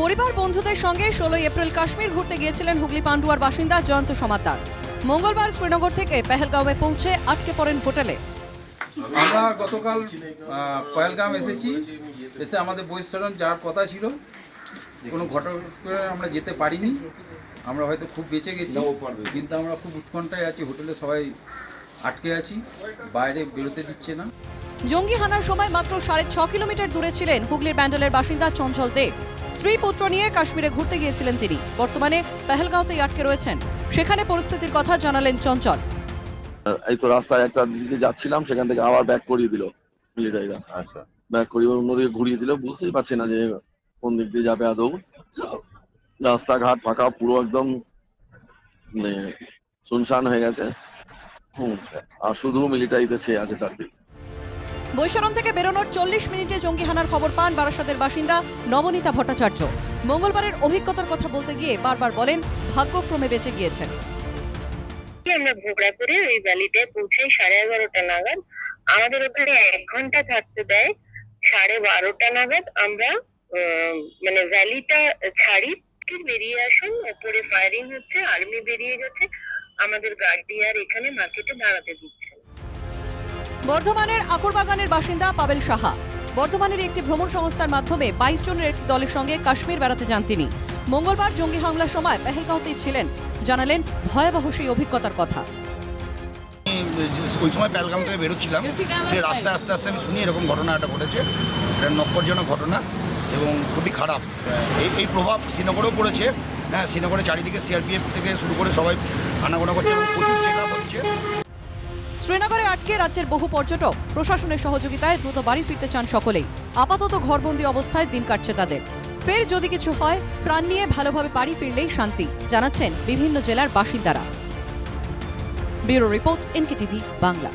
পরিবার বন্ধুদের সঙ্গে 16 এপ্রিল কাশ্মীর ঘুরতে গিয়েছিলেন হুগলি পান্ডুয়ার বাসিন্দা জয়ন্ত সমাদ্দার। মঙ্গলবার শ্রীনগর থেকে পেহেলগাঁওয়ে পৌঁছে আটকে পড়েন হোটেলে। আমরা গতকাল পহেলগাম এসেছি, এসে আমাদের বৈশ্বরণ যাওয়ার কথা ছিল, কোনো ঘটনা আমরা যেতে পারিনি। আমরা হয়তো খুব বেঁচে গেছি, কিন্তু আমরা খুব উৎকণ্ঠায় আছি। হোটেলে সবাই আটকে আছি, বাইরে বেরোতে দিচ্ছে না। জঙ্গি হানার সময় মাত্র 6.5 কিলোমিটার দূরে ছিলেন হুগলির ব্যান্ডেলের বাসিন্দা চঞ্চল দে। স্ত্রী পুত্র নিয়ে কাশ্মীরে ঘুরতে গিয়েছিলেন তিনি। বর্তমানে পেহেলগাঁওতেই আটকে রয়েছেন। সেখানে পরিস্থিতির কথা জানালেন চঞ্চল। এই তো রাস্তায় একটা দিকে যাচ্ছিলাম, সেখান থেকে আবার ব্যাক করিয়ে দিল মিলিটারিরা। আচ্ছা, ব্যাক করিয়ে অন্যদিকে ঘুরিয়ে দিল। বুঝতেই পারছি না যে কোন দিক দিয়ে যাবে আদৌ। রাস্তাঘাট ফাঁকা, পুরো একদম মানে শুনশান হয়ে গেছে। আর শুধু মিলিটারিতে ছেয়ে আছে চারদিক। বৈশরণ থেকে বেরোনোর 40 মিনিটে জঙ্গি হানার খবর পান বারাসতের বাসিন্দা নবনীতা ভট্টাচার্য। মঙ্গলবারের অভিজ্ঞতার কথা বলতে গিয়ে বারবার বলেন ভাগ্যক্রমে বেঁচে গিয়েছেন। আমরা ভোগড়াপুরে ওই ভ্যালিতে পৌঁছাই 11:30 নাগাদ। আমাদের ওখানে 1 ঘন্টা থাকতে দেয়। 12:30 নাগাদ আমরা মানে ভ্যালিটা ছাড়ি। বেরিয়ে আসুন, ওপরে ফায়ারিং হচ্ছে, আর্মি বেরিয়ে গেছে, আমাদের গার্ডিয়ার এখানে মার্কেটে দাঁড়াতে দিচ্ছে। বর্ধমানের আকরবাগানের বাসিন্দা পাবেল সাহা। বর্ধমানের একটি ভ্রমণ সংস্থার মাধ্যমে 22 জনের একটি দলের সঙ্গে কাশ্মীর বেড়াতে যান তিনি। মঙ্গলবার জঙ্গি হামলার সময় পেহেলগাঁওতেই ছিলেন। জানালেন ভয়াবহ সেই অভিজ্ঞতার কথা। ওই সময় পেহেলগাম থেকে বেরোচ্ছিলাম, রাস্তায় আস্তে আস্তে আমি শুনি এরকম ঘটনা একটা ঘটেছে। এটা নক্করজনক ঘটনা এবং খুবই খারাপ। এই প্রভাব শ্রীনগরেও পড়েছে। হ্যাঁ, শ্রীনগরে চারিদিকে সিআরপিএফ থেকে শুরু করে সবাই আনাগোনা করছে এবং প্রচুর চেক আপ হচ্ছে। শ্রীনগরে আটকে রাজ্যের বহু পর্যটক। প্রশাসনের সহযোগিতায় দ্রুত বাড়ি ফিরতে চান সকলেই। আপাতত ঘরবন্দি অবস্থায় দিন কাটছে তাদের। ফের যদি কিছু হয়, প্রাণ নিয়ে ভালোভাবে বাড়ি ফিরলেই শান্তি, জানাচ্ছেন বিভিন্ন জেলার বাসিন্দারা। Bureau report, NKTV Bangla.